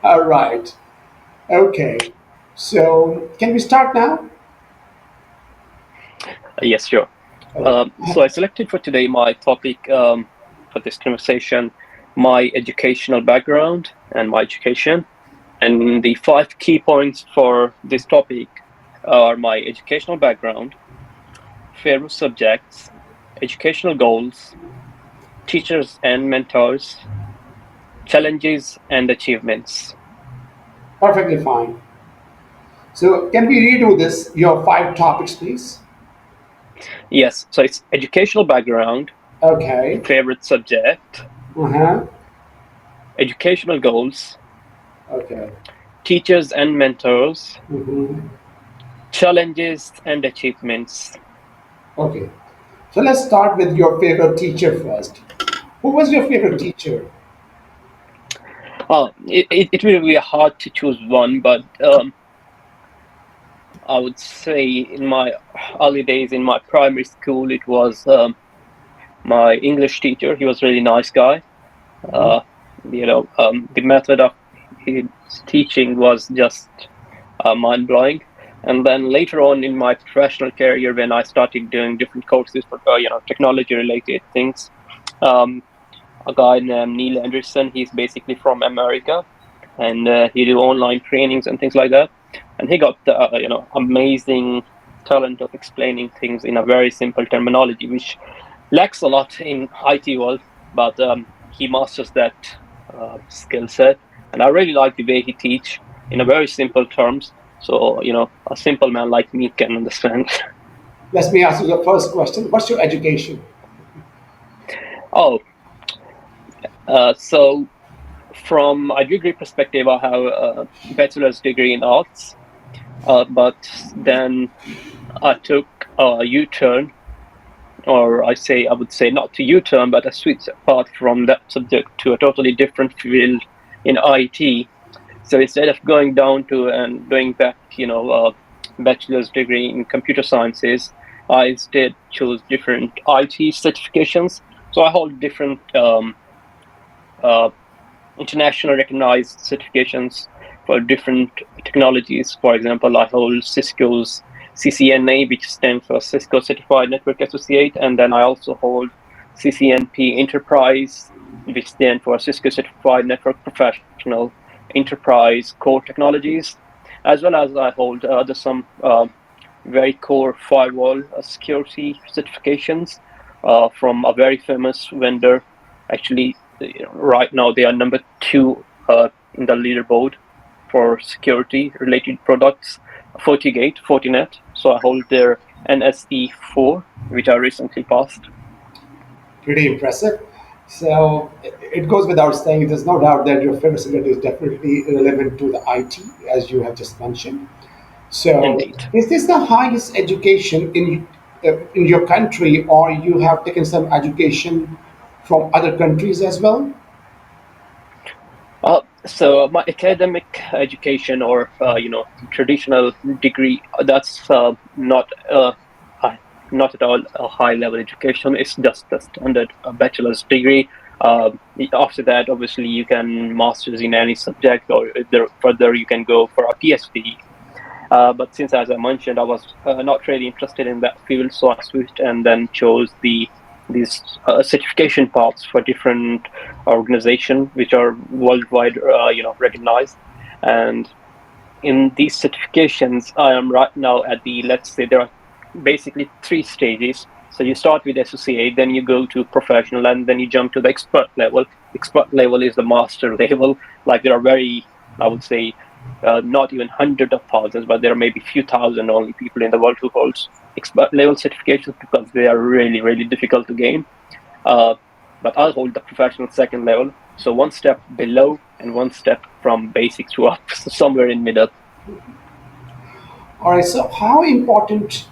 All right. Okay. So, can we start now? Yes, sure. Okay. So I selected for today my topic for this conversation, my educational background and my education. And the five key points for this topic are my educational background, favorite subjects, educational goals, teachers and mentors, challenges and achievements. Perfectly fine. So, can we redo this? Your five topics, please. Yes, so it's educational background, Okay. favorite subject, Uh huh. educational goals, Okay. teachers and mentors, Hmm. challenges and achievements. Okay. So, let's start with your favorite teacher first. Who was your favorite teacher? It will be hard to choose one, but I would say in my early days in my primary school, it was my English teacher. He was a really nice guy. Mhm. Uh, the method of his teaching was just mind blowing. And then later on in my professional career, when I started doing different courses for technology related things, um, a guy named Neil Anderson. He's basically from America, and he do online trainings and things like that. And he got the amazing talent of explaining things in a very simple terminology, which lacks a lot in IT world. But he masters that skill set, and I really like the way he teach in a very simple terms. So a simple man like me can understand. Let me ask you the first question. What's your education? Oh, so from a degree perspective, I have a bachelor's degree in arts, but then I took a U-turn, or I would say not a U-turn, but a switch apart from that subject to a totally different field in IT. So instead of going down to and doing back, bachelor's degree in computer sciences, I instead chose different IT certifications. So I hold different uh, international recognized certifications for different technologies. For example, I hold Cisco's CCNA, which stands for Cisco Certified Network Associate, and then I also hold CCNP Enterprise, which stands for Cisco Certified Network Professional Enterprise Core Technologies, as well as I hold other some very core firewall security certifications from a very famous vendor. Actually, right now they are number two in the leaderboard for security related products, FortiGate, Fortinet. So I hold their NSE 4, which I recently passed. Pretty impressive. So it goes without saying, there's no doubt that your favorite subject is definitely relevant to the IT, as you have just mentioned. So, Indeed. is this the highest education in your country, or you have taken some education from other countries as well? So my academic education, or traditional degree, that's high, not at all a high level education. It's just the standard bachelor's degree. After that, obviously, you can masters in any subject, or if there, further you can go for a PhD. But since, as I mentioned, I was not really interested in that field, so I switched and then chose these certification paths for different organizations, which are worldwide, recognized. And in these certifications, I am right now at the, let's say, there are basically three stages. So you start with associate, then you go to professional, and then you jump to the expert level. Expert level is the master level. Like there are very, I would say, not even hundreds of thousands, but there are maybe few thousand only people in the world who holds expert level certifications because they are really, really difficult to gain. Uh, but I'll hold the professional second level. So one step below and one step from basic to up, so somewhere in middle. All right. So, how important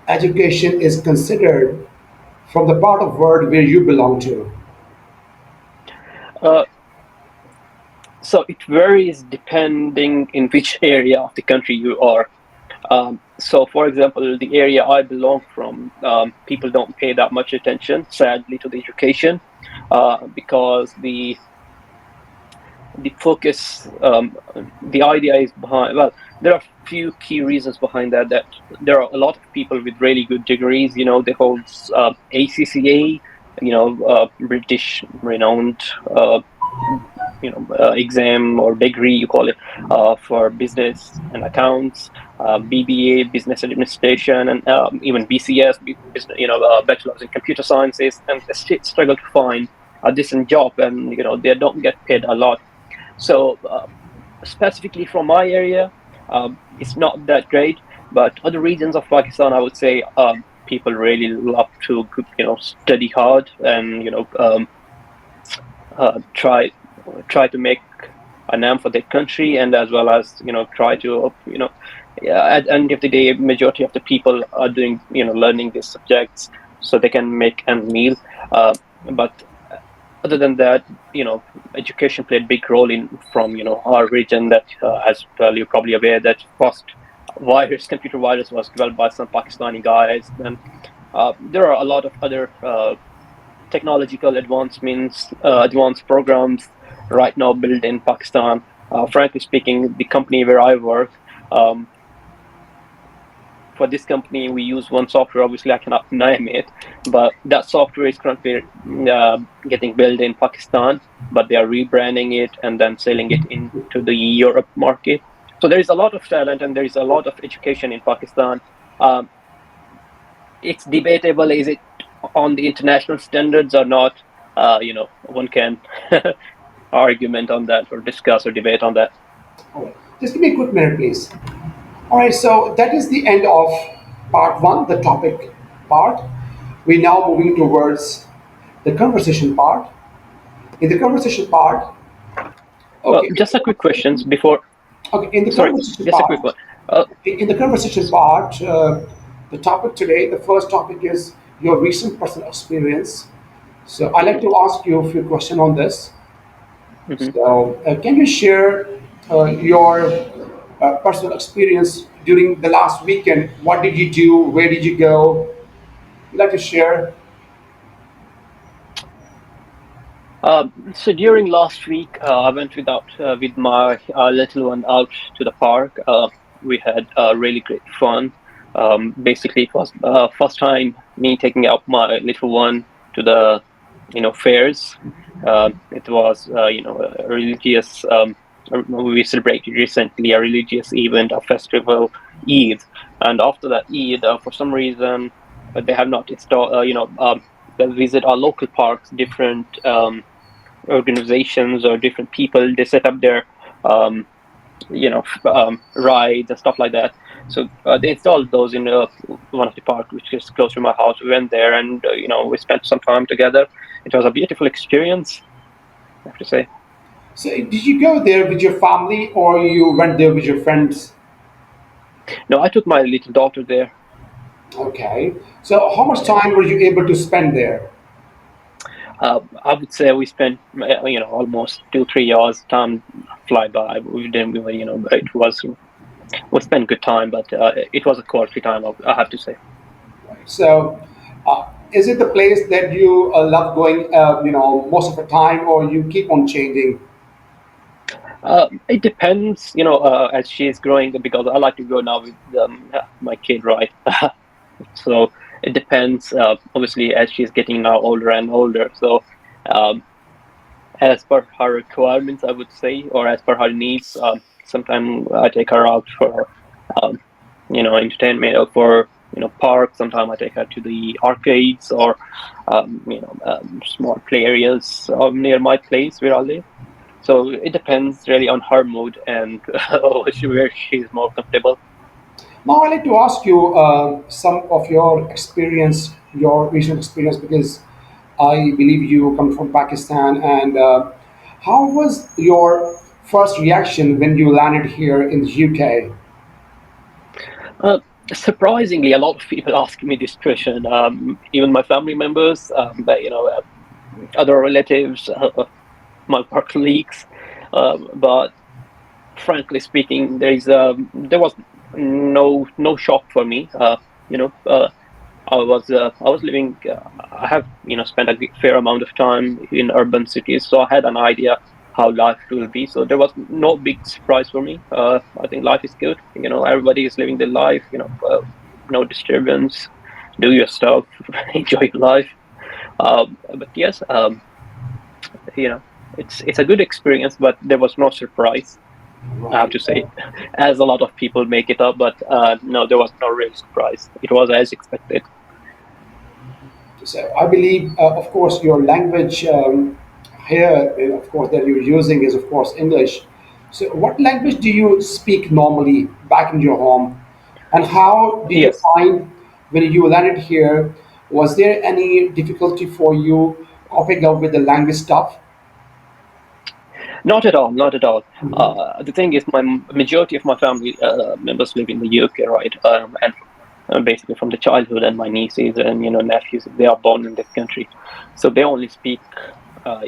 education is considered from the part of world where you belong to? Uh, so it varies depending in which area of the country you are. So, for example, the area I belong from, people don't pay that much attention, sadly, to the education because the focus, the idea is behind. Well, there are few key reasons behind that. That there are a lot of people with really good degrees. They hold ACCA, British renowned exam or degree, you call it, for business and accounts, BBA, business administration, and even BCS, bachelor's in computer sciences, and they struggle to find a decent job, and they don't get paid a lot. So specifically from my area, it's not that great. But other regions of Pakistan, I would say, people really love to study hard and try to make a name for their country, and as well as try to yeah, at the end of the day, majority of the people are doing learning these subjects so they can make ends meal. But other than that, education played a big role in from our region. That as well, you're probably aware that first computer virus was developed by some Pakistani guys. Then there are a lot of other technological advancements, advanced programs right now built in Pakistan. Frankly speaking, the company where I work, um, for this company, we use one software. Obviously, I cannot name it, but that software is currently getting built in Pakistan, but they are rebranding it and then selling it into the Europe market. So there is a lot of talent and there is a lot of education in Pakistan. Um, it's debatable, is it on the international standards or not? One can argument on that or discuss or debate on that. All right. Just give me a quick minute, please. All right, so that is the end of part one, the topic part. We're now moving towards the conversation part. In the conversation part, okay, Just a quick questions before. okay, in the Sorry, conversation just a quick part, one. Uh, in the conversation part, the topic today, the first topic is your recent personal experience. So I'd like mhm, to ask you a few questions on this. mhm. So, can you share your personal experience during the last weekend? What did you do? Where did you go? You'd like to share? So during last week, I went with my little one out to the park. We had really great fun. Basically, it was first time me taking out my little one to the fairs. It was a religious. We celebrated recently a religious event, a festival, Eid, and after that Eid, for some reason, they have not installed. They visit our local parks, different organizations or different people. They set up their um, rides and stuff like that. So they installed those in one of the park which is close to my house. We went there and we spent some time together. It was a beautiful experience, I have to say. So, did you go there with your family or you went there with your friends? No, I took my little daughter there. Okay. So, how much Yeah. time were you able to spend there? I would say we spent almost 2 3 hours. Time fly by. We didn't even it was we spent good time, but it was a quality time. I have to say. So, is it the place that you love going, most of the time, or you keep on changing? It depends, as she is growing, because I like to go now with my kid, right? So it depends, obviously, as she's getting now older and older. So, um, as per her requirements, I would say, or as per her needs, sometimes I take her out for, um, entertainment or for, park. Sometimes I take her to the arcades or, small play areas near my place where I live. So it depends really on her mood and where she's more comfortable. Now, I'd like to ask you some of your experience, your recent experience, because I believe you come from Pakistan. And how was your first reaction when you landed here in the UK? Uh, Surprisingly, a lot of people ask me this question. Even my family members, but other relatives, my work colleagues. But frankly speaking, there was no shock for me. You know, uh, I was living. I have spent a fair amount of time in urban cities, so I had an idea how life will be. So there was no big surprise for me. I think life is good. Everybody is living their life. No disturbance. Do your stuff. Enjoy your life. But yes, you know, it's a good experience, but there was no surprise. I have Right. to say, as a lot of people make it up, but no, there was no real surprise. It was as expected. So I believe, of course, your language here, of course, that you're using is, of course, English. So, what language do you speak normally back in your home, and how did you Yes. find when you landed here? Was there any difficulty for you coping up with the language stuff? Not at all, not at all. The thing is, majority of my family members live in the UK, right? And basically from the childhood, and my nieces and nephews, they are born in this country, so they only speak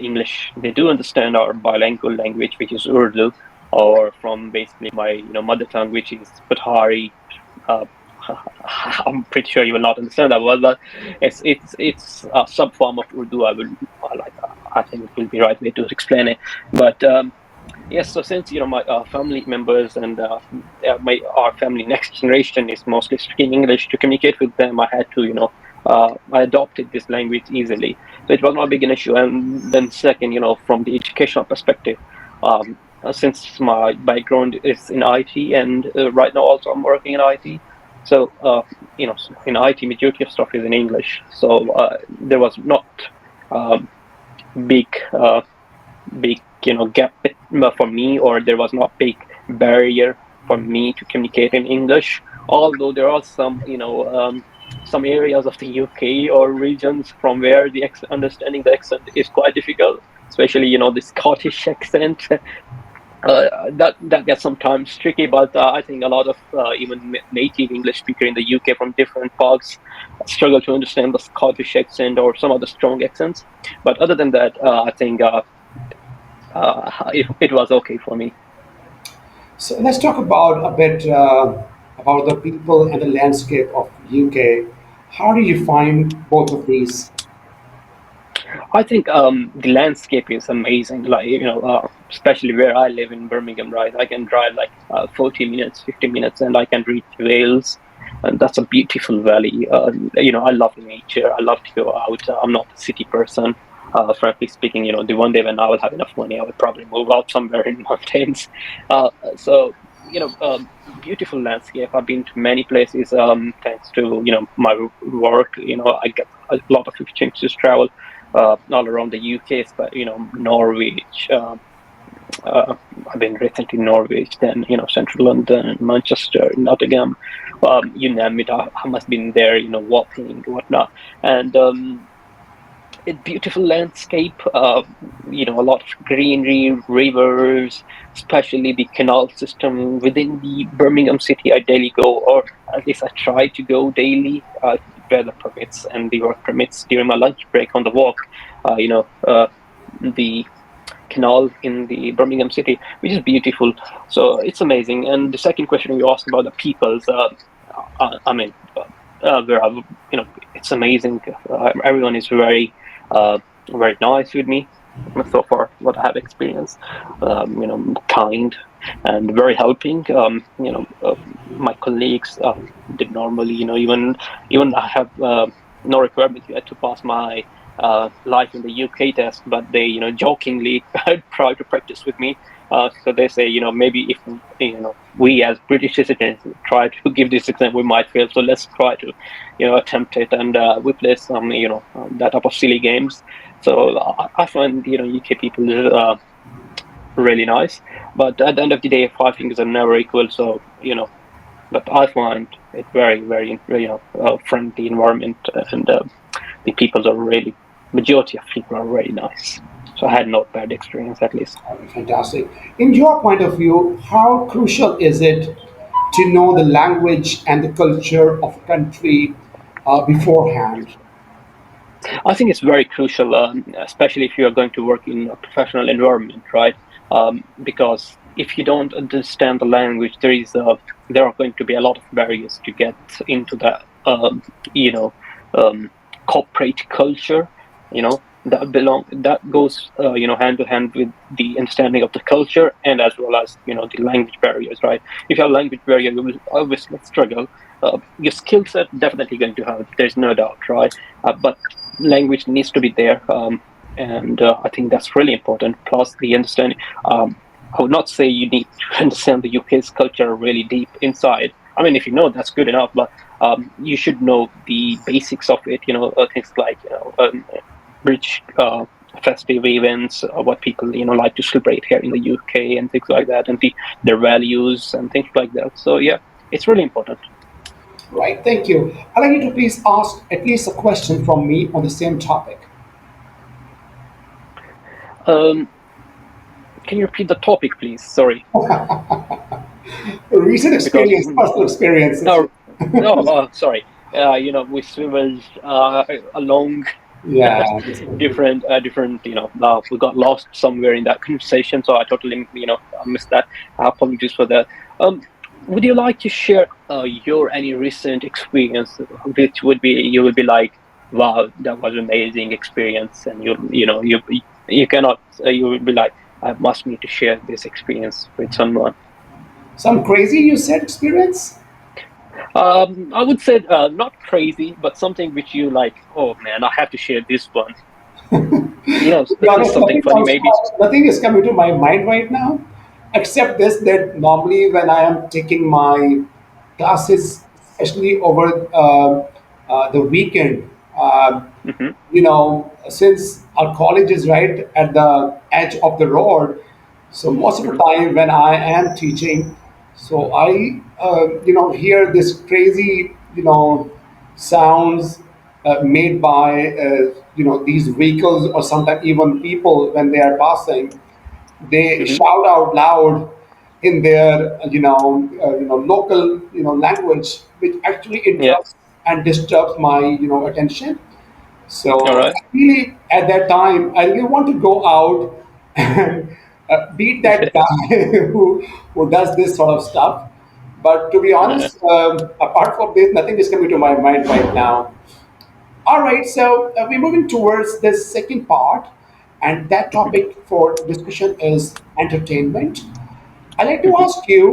English. They do understand our bilingual language, which is Urdu, or from basically my mother tongue, which is Patari. Uh, I'm pretty sure you will not understand that word, but it's a sub form of Urdu. I think it will be right way to explain it, but yes. So since my family members and my our family next generation is mostly speaking English, to communicate with them, I had to I adopted this language easily, so it was not a big an issue. And then second, from the educational perspective, since my background is in IT, and right now also I'm working in IT, so in IT majority of stuff is in English, so there was not um, big big gap for me, or there was not big barrier for me to communicate in English. Although there are some areas of the UK or regions from where understanding the accent is quite difficult, especially the Scottish accent. That gets sometimes tricky, but I think a lot of even native English speaker in the UK from different parts struggle to understand the Scottish accent or some other strong accents. But other than that, I think it was okay for me. So let's talk about a bit about the people and the landscape of UK. How do you find both of these? I think the landscape is amazing. Like especially where I live in Birmingham, right? I can drive like 40 minutes, 50 minutes, and I can reach Wales, and that's a beautiful valley. I love nature. I love to go out. I'm not a city person. Frankly speaking, the one day when I will have enough money, I will probably move out somewhere in mountains. So beautiful landscape. I've been to many places. Thanks to my work. I get a lot of opportunities to travel all around the UK, but Norwich. Uh, I've been recently in Norwich, then Central London, Manchester, Nottingham. You name it, I must have been there. Walking, whatnot, and a beautiful landscape. A lot of greenery, rivers, especially the canal system within the Birmingham city. I daily go, or at least I try to go daily. Weather permits and the work permits during my lunch break on the walk. The canal in the Birmingham city, which is beautiful. So it's amazing. And the second question you asked about the peoples, I mean, where it's amazing. Everyone is very nice with me so far. What I have experienced, kind and very helping. My colleagues did normally, even I have no requirement yet to pass my life in the UK test, but they, jokingly try to practice with me. So they say, maybe if we as British citizens try to give this exam, we might fail. So let's try to, attempt it, and we play some, that type of silly games. So I find UK people really nice, but at the end of the day, five fingers are never equal. So but I find it very, very, friendly environment, and the people are really majority of people are very nice. So I had not bad experience at least. Fantastic. In your point of view, how crucial is it to know the language and the culture of a country beforehand? I think it's very crucial, especially if you are going to work in a professional environment, right? Because if you don't understand the language, there are going to be a lot of barriers to get into the you know um, corporate culture. You know that goes hand to hand with the understanding of the culture, and as well as the language barriers, right? If you have language barrier, you will obviously struggle. Your skill set definitely going to have, there's no doubt, right? But language needs to be there, and I think that's really important. Plus the understanding. I would not say you need to understand the UK's culture really deep inside. I mean, if you know, that's good enough, but you should know the basics of it. Things like British festive events, what people like to celebrate here in the UK and things like that, and their values and things like that. So yeah, it's really important. Right, thank you. I'd like you to please ask at least a question from me on the same topic. Um, can you repeat the topic, please? Sorry, Recent because experience, personal experiences. no, no, sorry. We swiveled along Yeah, that's okay. different. We got lost somewhere in that conversation, so I totally I missed that. Apologies for that. Um, would you like to share your any recent experience, which would be you would be like, wow, that was an amazing experience, and you cannot you would be like, I must need to share this experience with someone. Some crazy you said experience? I would say not crazy, but something which you like. Oh man, I have to share this one. To be honest, Something funny maybe. nothing is coming to my mind right now, except this that normally when I am taking my classes, especially over the weekend, Hmm. since our college is right at the edge of the road, so most of the Hmm. time when I am teaching, so I, hear this crazy, sounds made by, these vehicles or sometimes even people when they are passing. They Hmm. shout out loud in their, local, language, which actually Yeah. interrupts and disturbs my, attention. All So right. I really, at that time, I really want to go out and beat that guy who does this sort of stuff. But to be Uh, honest, apart from this, nothing is coming to my mind right now. All right, so we're moving towards the second part, and that mhm. topic for discussion is entertainment. I'd like to Mhm. ask you,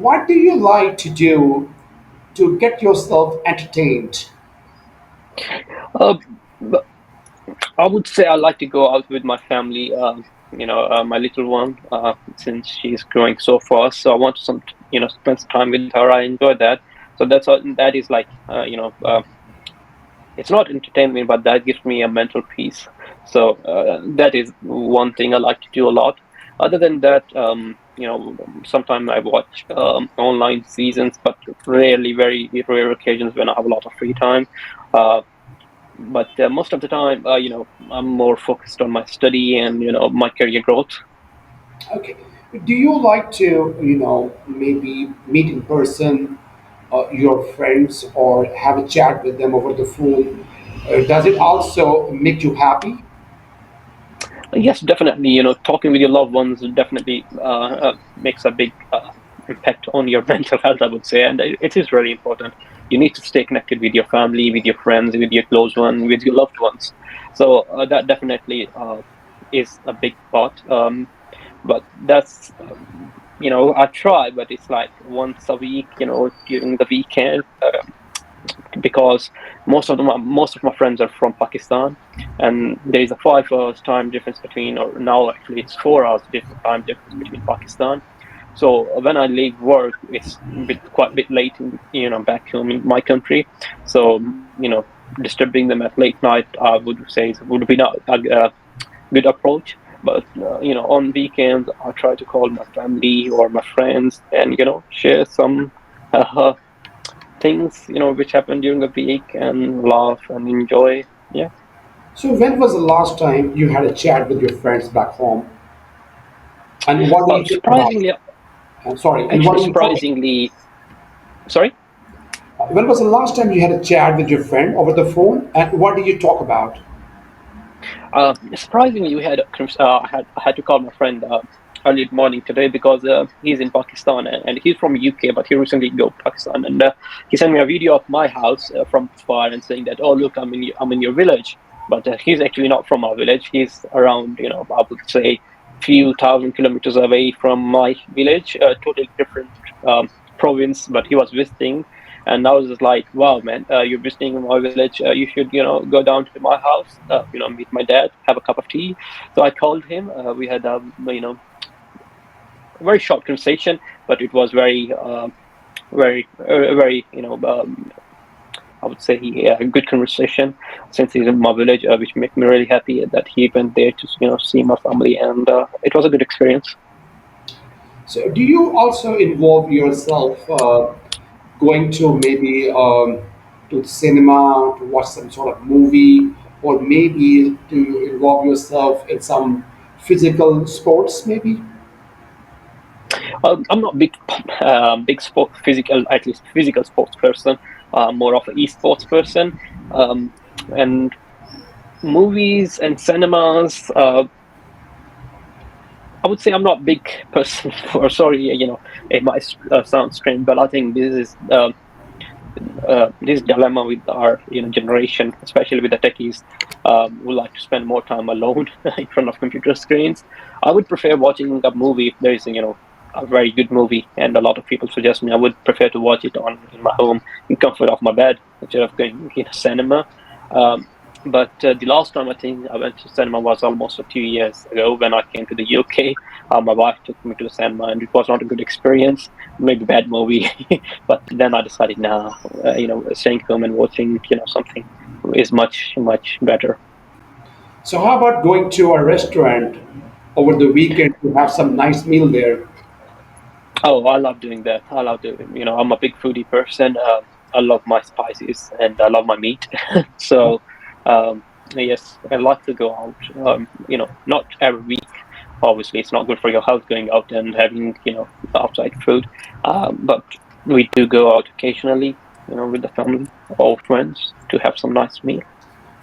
what do you like to do to get yourself entertained? Uh, but I would say I like to go out with my family. My little one, since she's growing so fast, so I want to spend some time with her. I enjoy that. So that is like it's not entertainment, but that gives me a mental peace. So that is one thing I like to do a lot. Other than that, sometimes I watch online seasons, but rarely, very rare occasions when I have a lot of free time. Uh, but most of the time, I'm more focused on my study and my career growth. Okay. Do you like to, maybe meet in person your friends or have a chat with them over the phone? Does it also make you happy? Yes, definitely. Talking with your loved ones definitely makes a big impact on your mental health, I would say, and it is really important. You need to stay connected with your family, with your friends, with your close one, with your loved ones. So that definitely is a big part. But that's I try, but it's like once a week, during the weekend. Because most of my friends are from Pakistan, and there is a 5 hours time difference between, or now actually it's 4 hours time difference between Pakistan. So when I leave work, it's quite a bit late, back home in my country. So disturbing them at late night, I would say would be not a good approach. But on weekends, I try to call my family or my friends and share some uh, things which happen during the week and laugh and enjoy. Yeah. So, when was the last time you had a chat with your friends back home? And what do you talk about? Surprisingly, I'm sorry, and what actually, do you talk? surprisingly, sorry. When was the last time you had a chat with your friend over the phone? And what did you talk about? Surprisingly, we had I had to call my friend early morning today because he's in Pakistan, and he's from UK, but he recently go to Pakistan, and he sent me a video of my house from far and saying that, oh look, I'm in your village. but he's actually not from our village. He's around, I would say, few thousand kilometers away from my village, totally different um, province. But he was visiting, and I was just like, "Wow, man, you're visiting my village. You should, go down to my house. Meet my dad, have a cup of tea." So I called him. We had a very short conversation, but it was very, I would say, yeah, a good conversation since he's in my village, which made me really happy that he went there to see my family, and it was a good experience. So, do you also involve yourself going to maybe to the cinema to watch some sort of movie, or maybe to involve yourself in some physical sports, maybe? I'm not big sport physical, at least physical sports person. More of an esports person, and movies and cinemas. I would say I'm not big person for. Sorry, it might sound strange, but I think this dilemma with our generation, especially with the techies, who like to spend more time alone in front of computer screens. I would prefer watching a movie if there is a very good movie, and a lot of people suggest me. I would prefer to watch it on in my home in comfort of my bed instead of going in a cinema. Um, but the last time I think I went to cinema was almost a few years ago when I came to the UK. My wife took me to the cinema, and it was not a good experience. Maybe bad movie. But then I decided, now, staying home and watching, something is much, much better. So, how about going to a restaurant over the weekend to have some nice meal there? Oh, I love doing that. I love doing, I'm a big foodie person. I love my spices and I love my meat. So, um, yes, I like to go out, not every week. Obviously, it's not good for your health going out and having, outside food. But we do go out occasionally, with the family or friends to have some nice meal.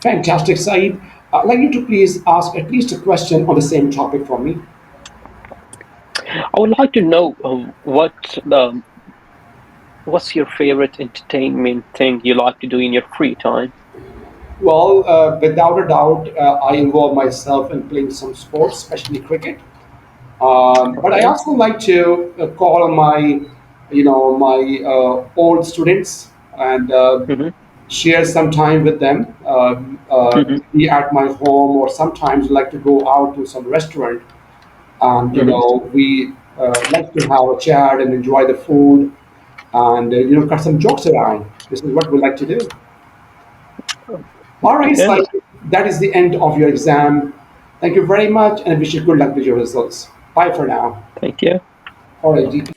Fantastic, Saeed. I'd like you to please ask at least a question on the same topic for me. I would like to know what's your favorite entertainment thing you like to do in your free time? Well, without a doubt, I involve myself in playing some sports, especially cricket. But I Okay. also like to call my, my old students and Mm-hmm. share some time with them. Mm-hmm. Be at my home, or sometimes like to go out to some restaurant, and Mm-hmm. we like to have a chat and enjoy the food, and cut some jokes around. This is what we like to do. All Good to right, hear. so that is the end of your exam. Thank you very much, and I wish you good luck with your results. Bye for now. Thank you. All right, GP.